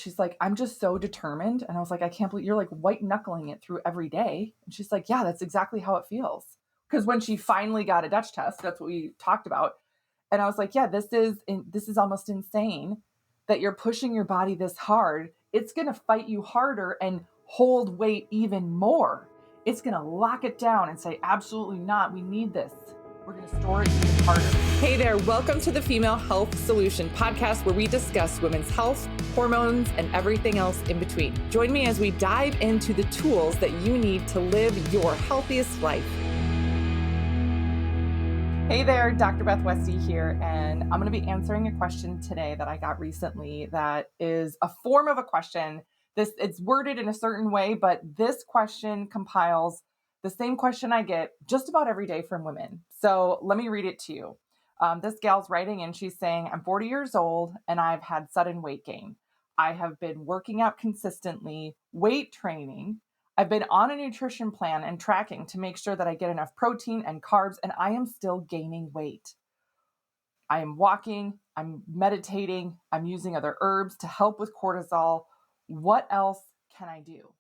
she's like, I'm just so determined. And I was like, I can't believe you're like white knuckling it through every day. And she's like, yeah, that's exactly how it feels. Because when she finally got a Dutch test, that's what we talked about. And I was like, yeah, this is almost insane that you're pushing your body this hard. It's going to fight you harder and hold weight even more. It's going to lock it down and say, absolutely not. We need this. We're going to store it even harder. Hey there. Welcome to the Female Health Solution podcast, where we discuss women's health, hormones, and everything else in between. Join me as we dive into the tools that you need to live your healthiest life. Hey there, Dr. Beth Westy here, and I'm going to be answering a question today that I got recently that is a form of a question. It's worded in a certain way, but this question compiles the same question I get just about every day from women. So let me read it to you. This gal's writing and she's saying, I'm 40 years old and I've had sudden weight gain. I have been working out consistently, weight training. I've been on a nutrition plan and tracking to make sure that I get enough protein and carbs, and I am still gaining weight. I am walking, I'm meditating, I'm using other herbs to help with cortisol. What else can I do?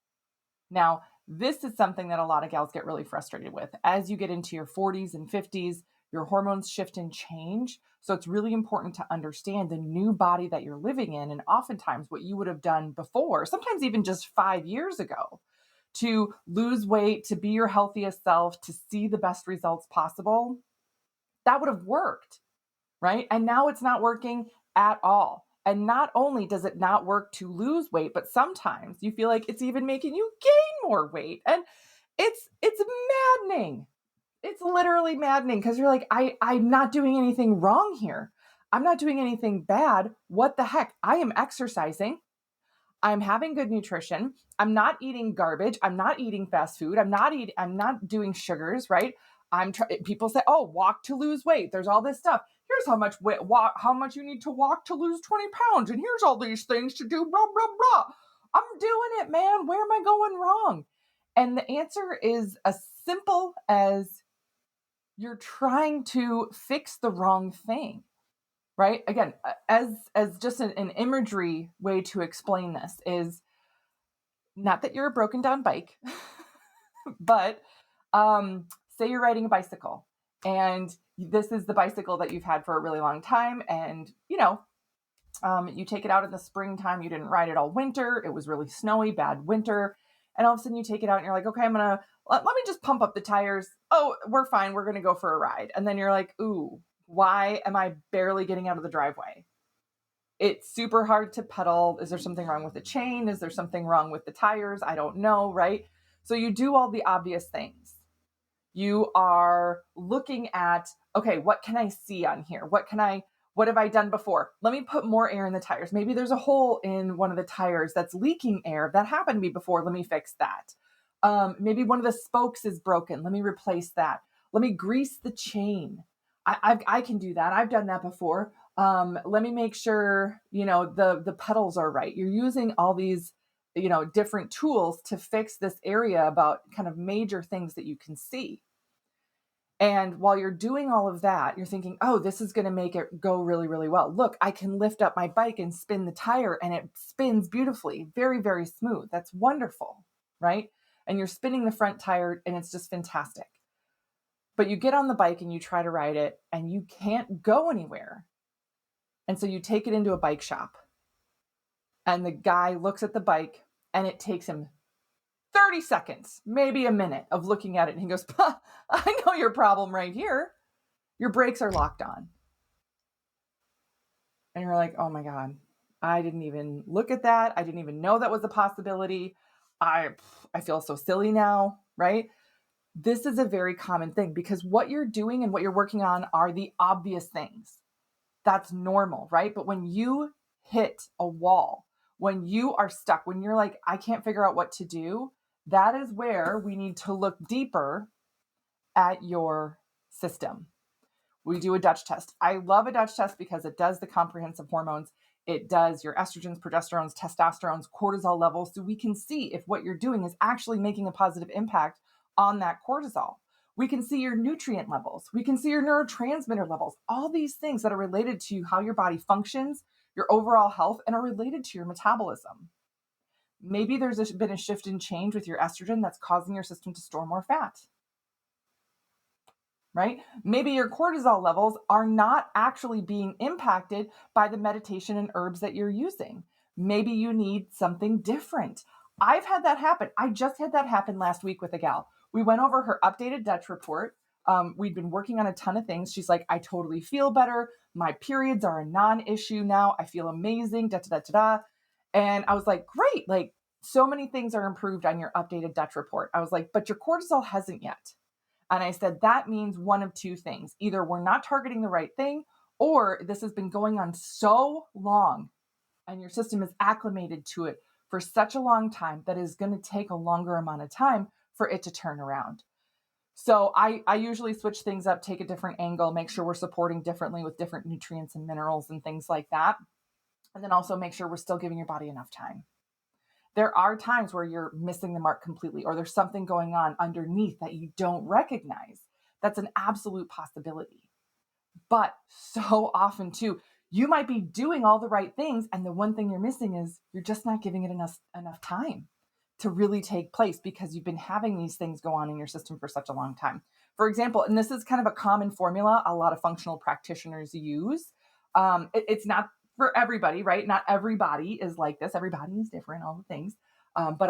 Now, this is something that a lot of gals get really frustrated with. As you get into your 40s and 50s, your hormones shift and change. So it's really important to understand the new body that you're living in, and oftentimes what you would have done before, sometimes even just 5 years ago, to lose weight, to be your healthiest self, to see the best results possible, that would have worked, right? And now it's not working at all. And not only does it not work to lose weight, but sometimes you feel like it's even making you gain more weight. And it's maddening. It's literally maddening because you're like, I'm not doing anything wrong here. I'm not doing anything bad. What the heck? I am exercising. I'm having good nutrition. I'm not eating garbage. I'm not eating fast food. I'm not doing sugars, right? People say, "Oh, walk to lose weight." There's all this stuff. Here's how much how much you need to walk to lose 20 pounds. And here's all these things to do, blah, blah, blah. I'm doing it, man. Where am I going wrong? And the answer is as simple as you're trying to fix the wrong thing. Right? Again, as just an imagery way to explain this is not that you're a broken down bike, but say you're riding a bicycle and this is the bicycle that you've had for a really long time. And, you take it out in the springtime. You didn't ride it all winter. It was really snowy, bad winter. And all of a sudden you take it out and you're like, okay, let me just pump up the tires. Oh, we're fine. We're going to go for a ride. And then you're like, ooh, why am I barely getting out of the driveway? It's super hard to pedal. Is there something wrong with the chain? Is there something wrong with the tires? I don't know, right? So you do all the obvious things. You are looking at, okay, what can I see on here? What have I done before? Let me put more air in the tires. Maybe there's a hole in one of the tires that's leaking air. That happened to me before. Let me fix that. Maybe one of the spokes is broken. Let me replace that. Let me grease the chain. I can do that. I've done that before. Let me make sure, the pedals are right. You're using all these, different tools to fix this area about kind of major things that you can see. And while you're doing all of that, you're thinking, oh, this is going to make it go really, really well. Look, I can lift up my bike and spin the tire and it spins beautifully, very, very smooth. That's wonderful, right? And you're spinning the front tire and it's just fantastic. But you get on the bike and you try to ride it and you can't go anywhere. And so you take it into a bike shop and the guy looks at the bike and it takes him 30 seconds, maybe a minute of looking at it. And he goes, I know your problem right here. Your brakes are locked on. And you're like, oh my God, I didn't even look at that. I didn't even know that was a possibility. I feel so silly now, right? This is a very common thing because what you're doing and what you're working on are the obvious things. That's normal, right? But when you hit a wall, when you are stuck, when you're like, I can't figure out what to do, that is where we need to look deeper at your system. We do a Dutch test. I love a Dutch test because it does the comprehensive hormones. It does your estrogens, progesterones, testosterones, cortisol levels. So we can see if what you're doing is actually making a positive impact on that cortisol. We can see your nutrient levels. We can see your neurotransmitter levels. All these things that are related to how your body functions, your overall health, and are related to your metabolism. Maybe been a shift in change with your estrogen that's causing your system to store more fat, right? Maybe your cortisol levels are not actually being impacted by the meditation and herbs that you're using. Maybe you need something different. I've had that happen. I just had that happen last week with a gal. We went over her updated Dutch report. We'd been working on a ton of things. She's like, I totally feel better. My periods are a non-issue now. I feel amazing. Da da da da da. And I was like, great. Like, so many things are improved on your updated Dutch report. I was like, but your cortisol hasn't yet. And I said, that means one of two things. Either we're not targeting the right thing, or this has been going on so long and your system is acclimated to it for such a long time that is going to take a longer amount of time for it to turn around. So I usually switch things up, take a different angle, make sure we're supporting differently with different nutrients and minerals and things like that. And then also make sure we're still giving your body enough time. There are times where you're missing the mark completely, or there's something going on underneath that you don't recognize. That's an absolute possibility. But so often too, you might be doing all the right things, and the one thing you're missing is you're just not giving it enough time to really take place because you've been having these things go on in your system for such a long time. For example, and this is kind of a common formula a lot of functional practitioners use. It's not for everybody, right? Not everybody is like this. Everybody is different, all the things. But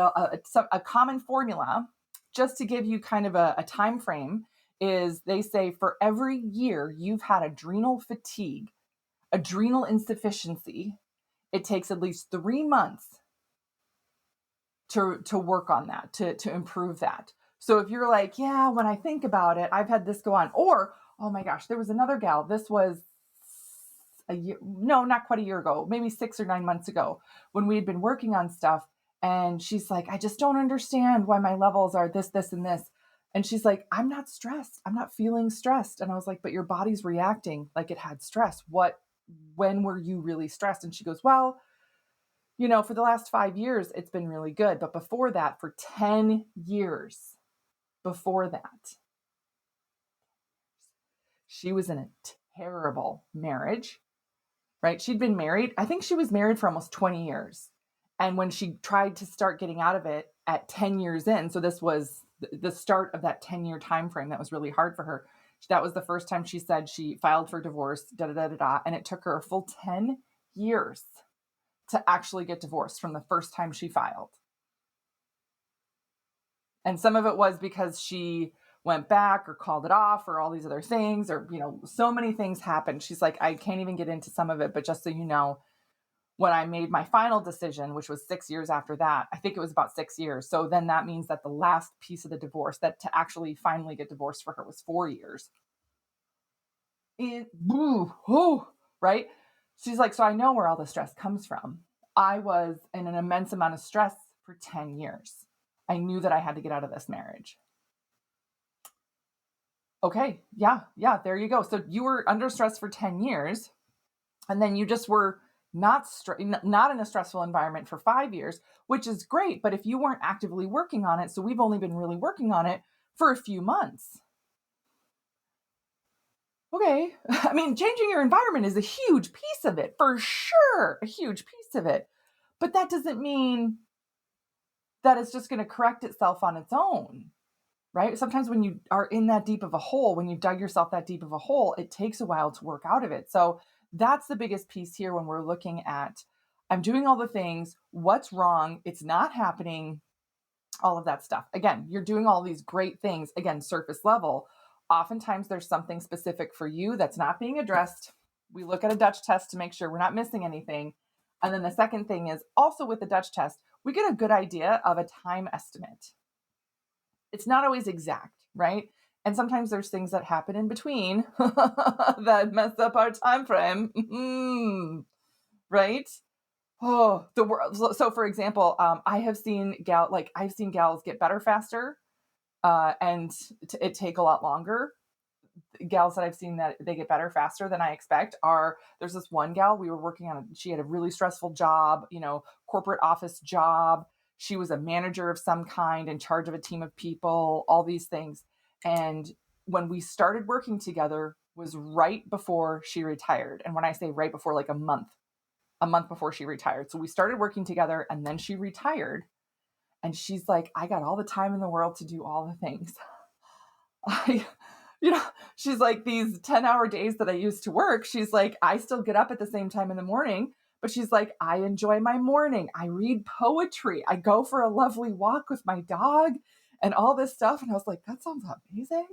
a common formula, just to give you kind of a time frame, is they say for every year you've had adrenal fatigue, adrenal insufficiency, it takes at least 3 months to work on that, to improve that. So if you're like, yeah, when I think about it, I've had this go on. Or, oh my gosh, there was another gal. This was a year, no, not quite a year ago, maybe 6 or 9 months ago, when we had been working on stuff. And she's like, I just don't understand why my levels are this, this, and this. And she's like, I'm not stressed. I'm not feeling stressed. And I was like, but your body's reacting like it had stress. When were you really stressed? And she goes, well, for the last 5 years, it's been really good. But before that, for 10 years before that, she was in a terrible marriage, right? She'd been married. I think she was married for almost 20 years. And when she tried to start getting out of it at 10 years in, so this was the start of that 10-year time frame that was really hard for her. That was the first time she said she filed for divorce, da da da da da, and it took her a full 10 years to actually get divorced from the first time she filed. And some of it was because she went back or called it off or all these other things, or, so many things happened. She's like, I can't even get into some of it, but just so you know, when I made my final decision, which was 6 years after that, I think it was about 6 years. So then that means that the last piece of the divorce, that to actually finally get divorced for her, was 4 years. Right? She's like, so I know where all the stress comes from. I was in an immense amount of stress for 10 years. I knew that I had to get out of this marriage. Okay, yeah, there you go. So you were under stress for 10 years, and then you just were not in a stressful environment for 5 years, which is great. But if you weren't actively working on it, so we've only been really working on it for a few months. Okay. I mean, changing your environment is a huge piece of it, for sure, a huge piece of it. But that doesn't mean that it's just going to correct itself on its own, right? Sometimes when you are in that deep of a hole, when you dug yourself that deep of a hole, it takes a while to work out of it. So that's the biggest piece here when we're looking at, I'm doing all the things, what's wrong, it's not happening, all of that stuff. Again, you're doing all these great things, again, surface level. Oftentimes there's something specific for you that's not being addressed. We look at a Dutch test to make sure we're not missing anything. And then the second thing is also with the Dutch test, we get a good idea of a time estimate. It's not always exact, right? And sometimes there's things that happen in between that mess up our time frame, right? Oh, the world. So for example, I've seen gals get better faster, and it take a lot longer. Gals that I've seen that they get better faster than I expect there's this one gal we were working on. She had a really stressful job, corporate office job. She was a manager of some kind, in charge of a team of people, all these things. And when we started working together was right before she retired. And when I say right before, like a month a month before she retired. So we started working together and then she retired. And she's like, I got all the time in the world to do all the things. I, you know, she's like, these 10-hour days that I used to work, she's like, I still get up at the same time in the morning, but she's like, I enjoy my morning. I read poetry. I go for a lovely walk with my dog and all this stuff. And I was like, that sounds amazing.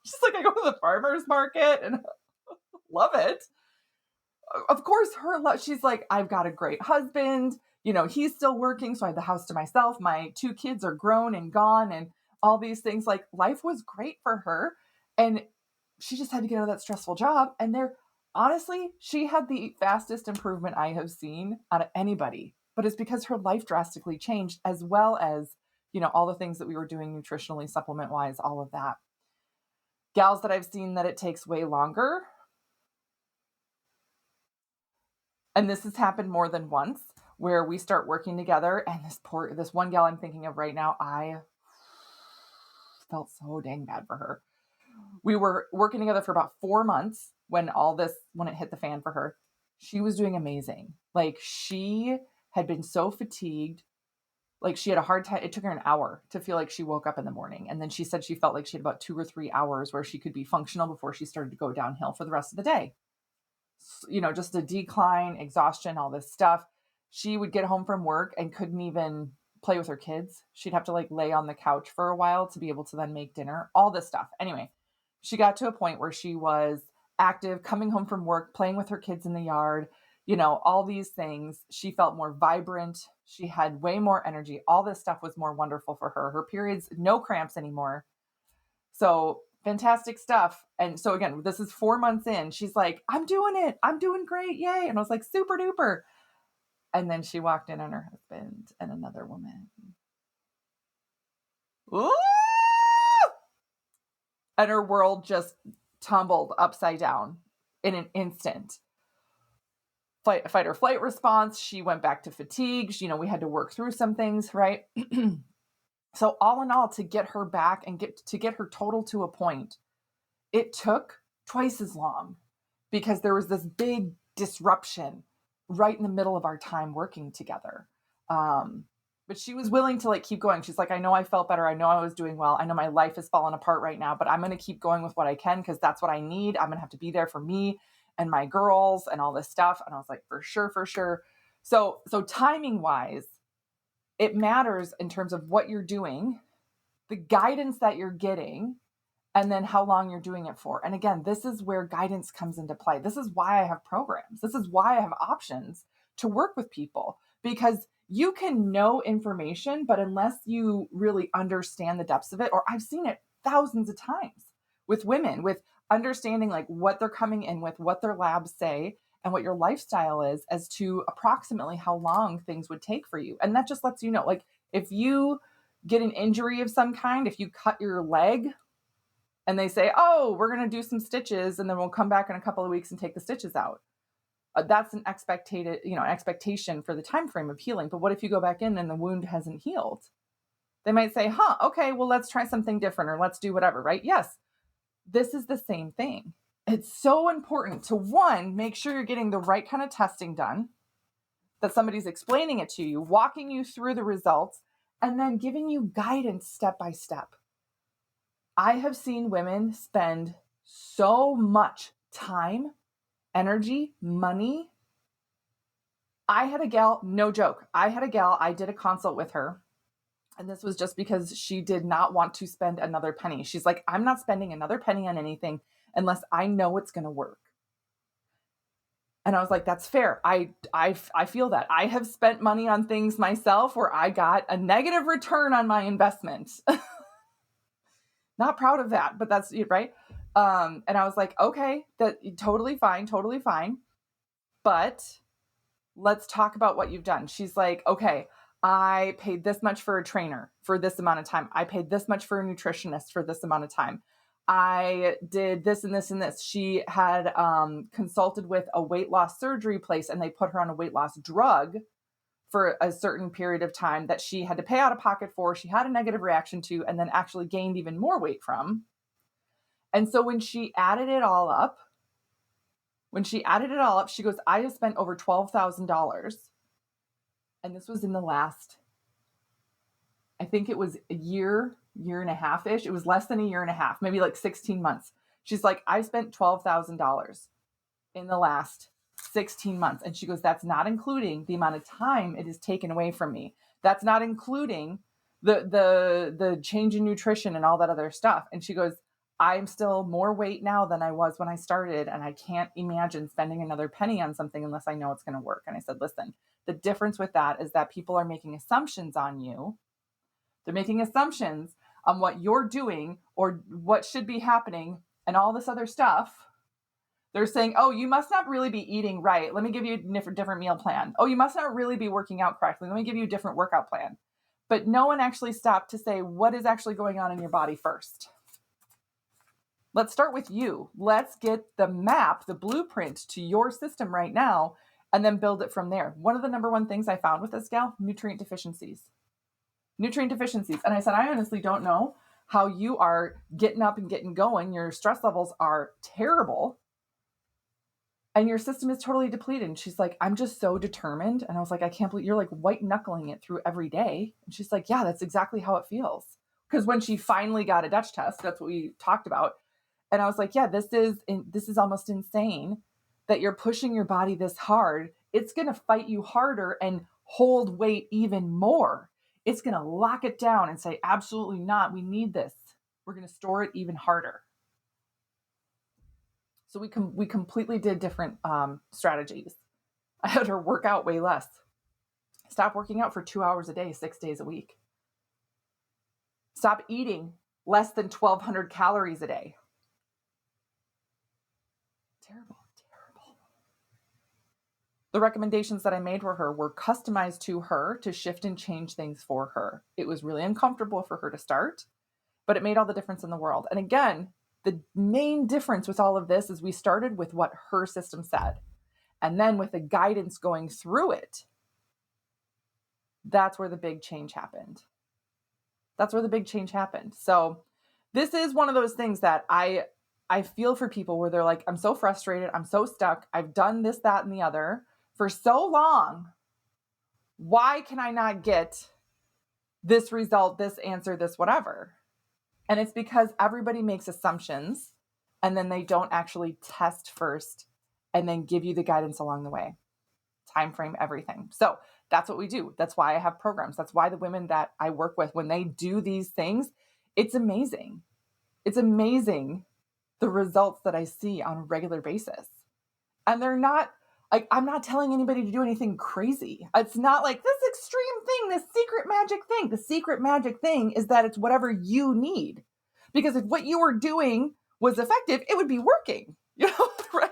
She's like, I go to the farmer's market and love it. Of course, she's like, I've got a great husband. He's still working. So I have the house to myself. My 2 kids are grown and gone and all these things. Like, life was great for her. And she just had to get out of that stressful job. And honestly, she had the fastest improvement I have seen out of anybody. But it's because her life drastically changed, as well as, all the things that we were doing nutritionally, supplement wise, all of that. Gals that I've seen that it takes way longer. And this has happened more than once, where we start working together. And this one gal I'm thinking of right now, I felt so dang bad for her. We were working together for about 4 months when it hit the fan for her. She was doing amazing. Like, she had been so fatigued. Like, she had a hard time. It took her an hour to feel like she woke up in the morning. And then she said she felt like she had about 2 or 3 hours where she could be functional before she started to go downhill for the rest of the day. Just a decline, exhaustion, all this stuff. She would get home from work and couldn't even play with her kids. She'd have to lay on the couch for a while to be able to then make dinner, all this stuff. Anyway, she got to a point where she was active, coming home from work, playing with her kids in the yard, all these things. She felt more vibrant. She had way more energy. All this stuff was more wonderful for her. Her periods, no cramps anymore. So fantastic stuff. And so again, this is 4 months in. She's like, I'm doing it. I'm doing great. Yay. And I was like, super duper. And then she walked in on her husband and another woman. Ooh! And her world just tumbled upside down in an instant. Fight or flight response. She went back to fatigue. We had to work through some things, right? So all in all, to get her back and get her total to a point, it took twice as long because there was this big disruption right in the middle of our time working together. But she was willing to keep going. She's like, I know I felt better. I know I was doing well. I know my life is falling apart right now, but I'm going to keep going with what I can because that's what I need. I'm going to have to be there for me and my girls and all this stuff. And I was like, for sure, for sure. So timing wise, it matters in terms of what you're doing, the guidance that you're getting, and then how long you're doing it for. And again, this is where guidance comes into play. This is why I have programs. This is why I have options to work with people, because you can know information, but unless you really understand the depths of it, or I've seen it thousands of times with women, with understanding what they're coming in with, what their labs say, and what your lifestyle is as to approximately how long things would take for you. And that just lets you know, if you get an injury of some kind, if you cut your leg, and they say, oh, we're going to do some stitches and then we'll come back in a couple of weeks and take the stitches out. That's an expectation for the time frame of healing. But what if you go back in and the wound hasn't healed? They might say, okay, well, let's try something different or let's do whatever, right? Yes, this is the same thing. It's so important to, one, make sure you're getting the right kind of testing done, that somebody's explaining it to you, walking you through the results, and then giving you guidance step by step. I have seen women spend so much time, energy, money. I had a gal, no joke. I did a consult with her. And this was just because she did not want to spend another penny. She's like, I'm not spending another penny on anything unless I know it's going to work. And I was like, that's fair. I feel that. I have spent money on things myself where I got a negative return on my investment. Not proud of that, but that's right. And I was like, okay, that totally fine. But let's talk about what you've done. She's like, okay, I paid this much for a trainer for this amount of time. I paid this much for a nutritionist for this amount of time. I did this and this and this. She had consulted with a weight loss surgery place and they put her on a weight loss drug for a certain period of time that she had to pay out of pocket for, she had a negative reaction to, and then actually gained even more weight from. And so when she added it all up, When she added it all up, she goes, I have spent over $12,000. And this was in the last, I think it was a year and a half-ish. It was less than a year and a half, maybe like 16 months. She's like, I spent $12,000 in the last 16 months. And she goes, that's not including the amount of time it has taken away from me. That's not including the change in nutrition and all that other stuff. And she goes, I'm still more weight now than I was when I started. And I can't imagine spending another penny on something unless I know it's going to work. And I said, listen, the difference with that is that people are making assumptions on you. They're making assumptions on what you're doing or what should be happening and all this other stuff. They're saying, oh, you must not really be eating right. Let me give you a different meal plan. Oh, you must not really be working out correctly. Let me give you a different workout plan. But no one actually stopped to say, what is actually going on in your body first? Let's start with you. Let's get the map, the blueprint to your system right now, and then build it from there. One of the number one things I found with this gal, nutrient deficiencies. Nutrient deficiencies. And I said, I honestly don't know how you are getting up and getting going. Your stress levels are terrible. And your system is totally depleted. And she's like, I'm just so determined. And I was like, I can't believe you're like white knuckling it through every day. And she's like, yeah, that's exactly how it feels. Because when she finally got a Dutch test, that's what we talked about. And I was like, yeah, this is almost insane that you're pushing your body this hard. It's going to fight you harder and hold weight even more. It's going to lock it down and say, absolutely not. We need this. We're going to store it even harder. So we completely did different strategies. I had her work out way less. Stop working out for 2 hours a day, 6 days a week. Stop eating less than 1,200 calories a day. Terrible. The recommendations that I made for her were customized to her to shift and change things for her. It was really uncomfortable for her to start, but it made all the difference in the world. And again, the main difference with all of this is we started with what her system said. And then with the guidance going through it, that's where the big change happened. So this is one of those things that I feel for people where they're like, I'm so frustrated. I'm so stuck. I've done this, that, and the other for so long. Why can I not get this result, this answer, this whatever? And it's because everybody makes assumptions and then they don't actually test first and then give you the guidance along the way. Time frame, everything. So that's what we do. That's why I have programs. That's why the women that I work with, when they do these things, it's amazing. It's amazing the results that I see on a regular basis. And they're not like, I'm not telling anybody to do anything crazy. It's not like this extreme thing, this secret magic thing. The secret magic thing is that it's whatever you need. Because if what you were doing was effective, it would be working, right?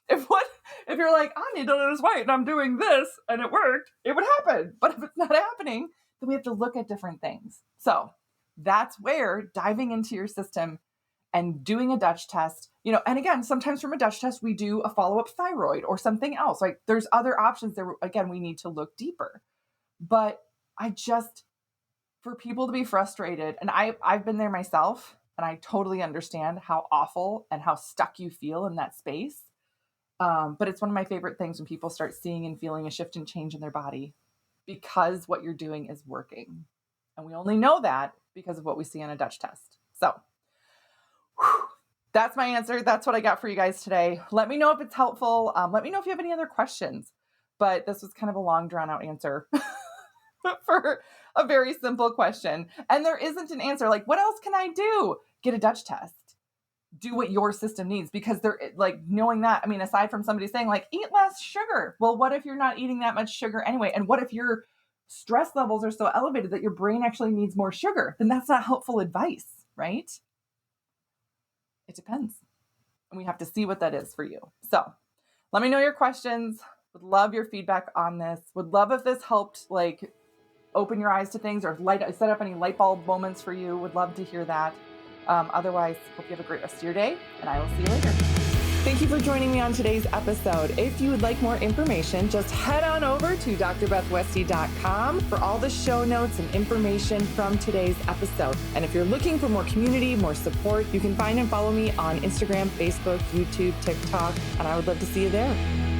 If you're like, I need to lose weight and I'm doing this and it worked, it would happen. But if it's not happening, then we have to look at different things. So that's where diving into your system and doing a Dutch test, and again, sometimes from a Dutch test, we do a follow-up thyroid or something else. Like there's other options that, again, we need to look deeper. But for people to be frustrated, and I've been there myself, and I totally understand how awful and how stuck you feel in that space. But it's one of my favorite things when people start seeing and feeling a shift and change in their body because what you're doing is working. And we only know that because of what we see on a Dutch test. So that's my answer. That's what I got for you guys today. Let me know if it's helpful. Let me know if you have any other questions. But this was kind of a long, drawn out answer for a very simple question. And there isn't an answer. Like, what else can I do? Get a Dutch test. Do what your system needs, because they're like knowing that. I mean, aside from somebody saying like, eat less sugar. Well, what if you're not eating that much sugar anyway? And what if your stress levels are so elevated that your brain actually needs more sugar? Then that's not helpful advice, right? It depends. And we have to see what that is for you. So let me know your questions. Would love your feedback on this. Would love if this helped like open your eyes to things or set up any light bulb moments for you. Would love to hear that. Otherwise, hope you have a great rest of your day, and I will see you later. Thank you for joining me on today's episode. If you would like more information, just head on over to drbethwesty.com for all the show notes and information from today's episode. And if you're looking for more community, more support, you can find and follow me on Instagram, Facebook, YouTube, TikTok, and I would love to see you there.